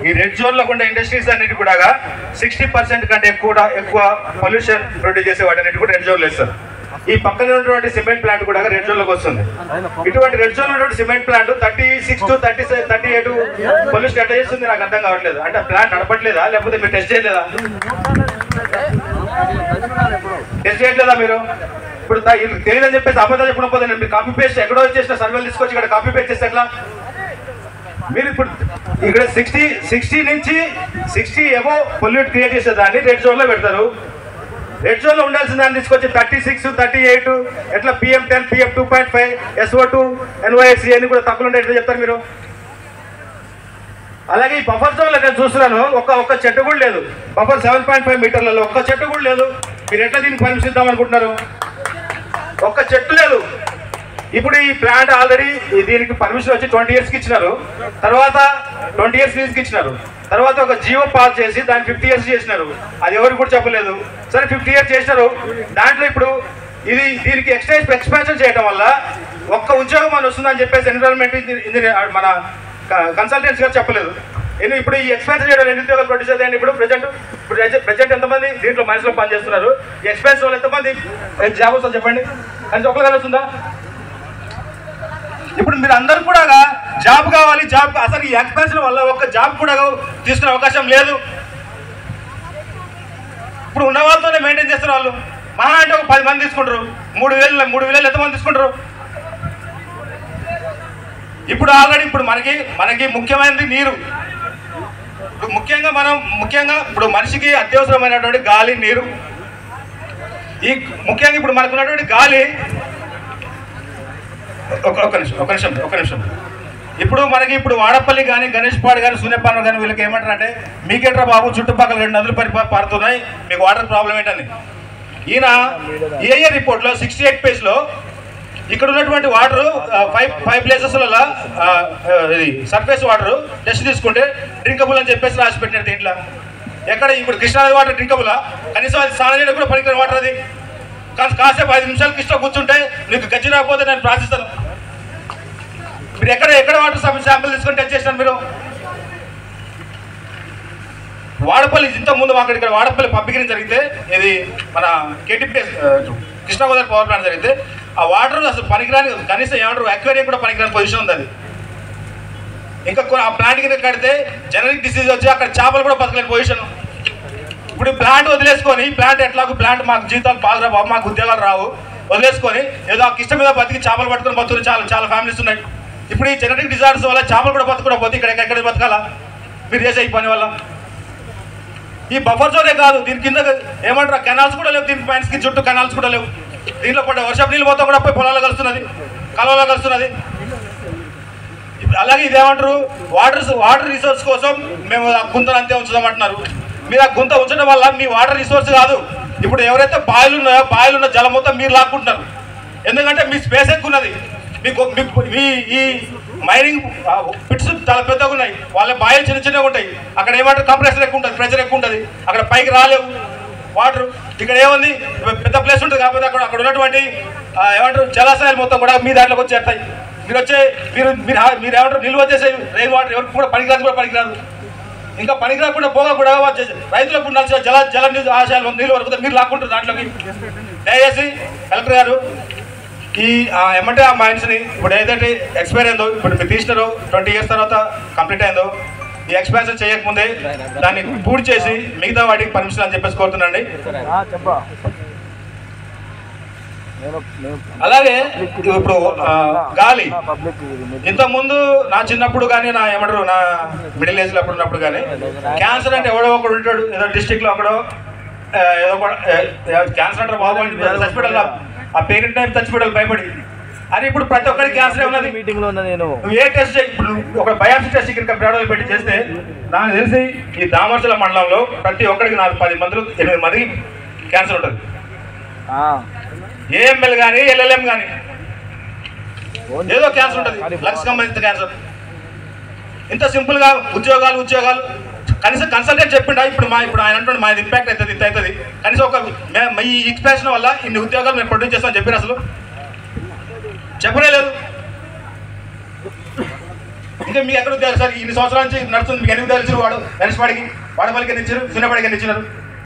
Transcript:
ఈ red zone లో ఉండే ఇండస్ట్రీస్ అన్నిటి కూడా 60% కంటే ఎక్కువ పొల్యూషన్ ప్రొడ్యూస్ చేసే వాటి కూడా రెడ్ జోన్ లేదు సార్. ఈ పక్కన ఉన్నటువంటి సిమెంట్ ప్లాంట్ కూడా రెడ్ జోన్ లోకి వస్తుంది. ఇటువంటి రెడ్ జోన్ ఉన్నటువంటి సిమెంట్ ప్లాంట్ 36 to 38 పొల్యూషన్ ఎట్లా చేస్తుంది నాకు అర్థం కావట్లేదు. అంటే ప్లాంట్ నడపట్లేదా లేకపోతే మీరు టెస్ట్ చేయలేదా? టెస్ట్ చేయట్లేదా మీరు? ఇప్పుడు తెలియదని చెప్పేసి అబద్ధాలు చెప్పడం పోతే మీరు కాపీ పేస్ట్ ఎక్కడో చేసిన సర్వేలు తీసుకొచ్చి ఇక్కడ కాపీ పేస్ట్ చేస్తే ఎట్లా? మీరు ఇప్పుడు ఇక్కడ 60 నుంచి 60 ఏమో పొల్యూట్ క్రియేట్ చేసే దాన్ని రెడ్ జోన్ లో పెడతారు. రెడ్ జోన్ లో ఉండాల్సిన దాన్ని తీసుకొచ్చి 36, 38 ఎట్లా PM10, PM2.5, SO2, NOx అని కూడా తక్కువ ఉంటే ఎట్లా చెప్తారు మీరు? అలాగే ఈ బఫర్ జోన్ లో నేను చూస్తున్నాను ఒక్క చెట్టు కూడా లేదు. బఫర్ 7.5 మీటర్లలో ఒక్క చెట్టు కూడా లేదు. మీరు ఎట్లా దీనికి పర్మిషన్ ఇద్దాం అనుకుంటున్నారు? ఒక్క చెట్టు లేదు. ఇప్పుడు ఈ ప్లాంట్ ఆల్రెడీ దీనికి పర్మిషన్ వచ్చి 20 years కి ఇచ్చినారు. తర్వాత 20 years లీజ్కి ఇచ్చినారు. తర్వాత ఒక జియో పాస్ చేసి దాన్ని 50 years చేసినారు. అది ఎవరికి కూడా చెప్పలేదు. సరే 50 years చేసినారు. దాంట్లో ఇప్పుడు దీనికి ఎక్స్పాన్షన్ చేయడం వల్ల ఒక్క ఉద్యోగం అని వస్తుందని చెప్పేసి ఎన్విరాన్మెంట్ ఇంజనీర్ మన కన్సల్టెంట్స్ గారు చెప్పలేదు. ఇప్పుడు ఈ ఎక్స్పాన్షన్ చేయడం ఎన్ని ఉద్యోగాలు ప్రొడ్యూస్ అవుతాయండి? ఇప్పుడు ప్రజెంట్ ఎంతమంది దీంట్లో మనుషులు పనిచేస్తున్నారు? ఈ ఎక్స్పాన్షన్ వల్ల ఎంతమంది జాబ్ వస్తుంది చెప్పండి? కానీ ఒక్కరు వస్తుందా? ఇప్పుడు మీరు అందరూ కూడా జాబ్ కావాలి, జాబ్ అసలు ఈ ఎక్స్పాన్షన్ వల్ల ఒక్క జాబ్ కూడా తీసుకునే అవకాశం లేదు. ఇప్పుడు ఉన్న వాళ్ళతోనే మెయింటైన్ చేస్తారు వాళ్ళు. మహా అంటే ఒక 10 మంది తీసుకుంటారు. 3,000 ఎంతమంది తీసుకుంటారు? ఇప్పుడు ఆల్రెడీ ఇప్పుడు మనకి ముఖ్యమైనది నీరు. ఇప్పుడు ముఖ్యంగా ఇప్పుడు మనిషికి అత్యవసరమైనటువంటి గాలి, నీరు. ముఖ్యంగా ఇప్పుడు మనకు ఉన్నటువంటి గాలి ఒక నిమిషం ఇప్పుడు వాడపల్లి కానీ, గణేష్పాడు కానీ, సూర్యపాలెం కానీ వీళ్ళకి ఏమంటారంటే మీకేట్రా బాబు చుట్టుపక్కల 2 నదులు పారుతున్నాయి, మీకు వాటర్ ప్రాబ్లం ఏంటని. ఈయన ఏఏ రిపోర్ట్లో 68 పేజ్లో ఇక్కడ ఉన్నటువంటి వాటర్ 5 ప్లేసెస్లలో ఇది సర్ఫేస్ వాటర్ టెస్ట్ తీసుకుంటే డ్రింకబుల్ అని చెప్పేసి రాసి పెట్టినారు. దీంట్లో ఎక్కడ ఇప్పుడు కృష్ణానది వాటర్ డ్రింకబులా? కనీసం అది స్నానం చేయడం కూడా పనికిరాని వాటర్. అది కాసేపు 5 నిమిషాలు కృష్ణ కూర్చుంటే మీకు గచ్చి రాకపోతే నేను ప్రార్థిస్తాను. మీరు ఎక్కడ వాటర్ శాంపిల్ తీసుకొని టెస్ట్ చేసినారు మీరు? వాడపల్లి ఇంతకుముందు ఇక్కడ వాడపల్లి పంపిణీ జరిగితే ఇది మన KTP Krishna Godavari power plant జరిగితే ఆ వాటర్ అసలు పనికిరాని, కనీసం ఏమంటారు అక్వేరియం కూడా పనికిరాని పొజిషన్ ఉంది అది. ఇంకా ఆ ప్లాంట్ కింద కడితే జనరిక్ డిసీజ్ వచ్చి అక్కడ చేపలు కూడా బతకలేని పొజిషన్. ఇప్పుడు ప్లాంట్ వదిలేసుకొని ప్లాంట్ మాకు జీతాలు బాగా బాబు, మాకు ఉద్యోగాలు రావు వదిలేసుకొని ఏదో ఆ కిష్ట మీద బతికి చేపలు పట్టుకొని బతుకుని చాలా ఫ్యామిలీస్ ఉన్నాయి. ఇప్పుడు ఈ జెనెటిక్ డిజార్డర్స్ వల్ల చేపలు కూడా బతుకుపోతే ఎక్కడ బతకాలా మీరు చేసే ఈ పని వల్ల? ఈ బఫర్ జోనే కాదు, దీని కింద ఏమంటారు కెనాల్స్ కూడా లేవు. దీనికి మైన్స్కి చుట్టూ కెనాల్స్ కూడా లేవు. దీంట్లో పడ్డ వర్షపు నీళ్ళు మొత్తం కూడా పోయి పొలాల్లో కలుస్తున్నది, కాలువలో కలుస్తున్నది. అలాగే ఇదేమంటారు వాటర్ రిసోర్స్ కోసం మేము ఆ గుంతను అంతే ఉంచుదామంటున్నారు. మీరు ఆ గుంత ఉంచడం వల్ల మీ వాటర్ రిసోర్స్ కాదు. ఇప్పుడు ఎవరైతే బాయిలు ఉన్నాయో బాయిలున్న జలం మొత్తం మీరు లాక్కుంటున్నారు. ఎందుకంటే మీ స్పేస్ ఎక్కువ ఉన్నది. మీ ఈ మైనింగ్ పిట్స్ చాలా పెద్దగా ఉన్నాయి. వాళ్ళ బాయిలు చిన్నగా ఉంటాయి. అక్కడ ఏమంటారు కంప్రెసర్ ఎక్కువ ఉంటుంది, ప్రెషర్ ఎక్కువ ఉంటుంది. అక్కడ పైకి రాలేవు వాటర్. ఇక్కడ ఏముంది పెద్ద ప్లేస్ ఉంటుంది కాకపోతే అక్కడ ఉన్నటువంటి ఏమంటారు జలాశయాలు మొత్తం కూడా మీ దాంట్లోకి వచ్చేస్తాయి. మీరు ఏమంటారు నిల్వ చేసే రెయిన్ వాటర్ ఎవరికి కూడా పనికిరాదు. ఇంకా పనికి రాకుండా పోగా కూడా రైతులకు ఉండాల్సిన జల ఆశయాలు నీళ్ళు వరకు మీరు లాక్కుంటారు దాంట్లోకి. దయచేసి కలెక్టర్ గారు ఏమంటే ఆ మైన్స్ని ఇప్పుడు ఏదైతే ఎక్స్పైర్ అయిందో, ఇప్పుడు మీరు తీసినారో 20 years తర్వాత కంప్లీట్ అయిందో, ఈ ఎక్స్పాన్షన్ చేయకముందే దాన్ని పూర్తి చేసి మిగతా వాటికి పర్మిషన్ అని చెప్పేసి కోరుతున్నాండి. అలాగే ఇప్పుడు గాలి ఇంతకుముందు నా చిన్నప్పుడు కానీ నా మిడిల్ ఏజ్లో అప్పుడు ఉన్నప్పుడు కానీ క్యాన్సర్ అంటే ఎవడో ఒకడు ఉంటాడు ఏదో డిస్ట్రిక్ట్లో అక్కడో ఏదో క్యాన్సర్ అంటారు బాబు చచ్చిపోయాలి, ఆ పేరెంట్ టైం చచ్చిపోయాలి భయపడి. అని ఇప్పుడు ప్రతి ఒక్కరికి క్యాన్సర్ ఉన్నది. ఏ టెస్ట్ ఇప్పుడు ఒక బయాప్సీ టెస్ట్ ఇక్కడ ప్రాణాలు పెట్టి చేస్తే నాకు తెలిసి ఈ దామర్చల మండలంలో ప్రతి ఒక్కరికి 10 మందిలో 8 మందికి క్యాన్సర్ ఉంటుంది. AML కానీ LLM కానీ ఏదో క్యాన్సర్ ఉంటుంది, లంగ్స్ సంబంధించిన క్యాన్సర్. ఇంత సింపుల్గా ఉద్యోగాలు కనీసం కన్సల్టెంట్ చెప్పిండా? ఇప్పుడు ఆయన అంటుండే మాది ఇంపాక్ట్ అవుతుంది, ఇంత అవుతుంది. కనీసం ఈ ఎక్స్పాన్షన్ వల్ల ఇన్ని ఉద్యోగాలు మేము ప్రొడ్యూస్ చేస్తామని చెప్పారు. అసలు చెప్పలేదు. ఇంకా మీకు ఎక్కడ తెలుసు సార్? ఇన్ని సంవత్సరాల నుంచి నడుస్తుంది, మీకు ఎందుకు తెలుసు? వాడు వెనస్పాడికి వాడపల్లికి ఎన్ని ఇచ్చారు, సున్నపాడికి ఎన్ని ఇచ్చినారు?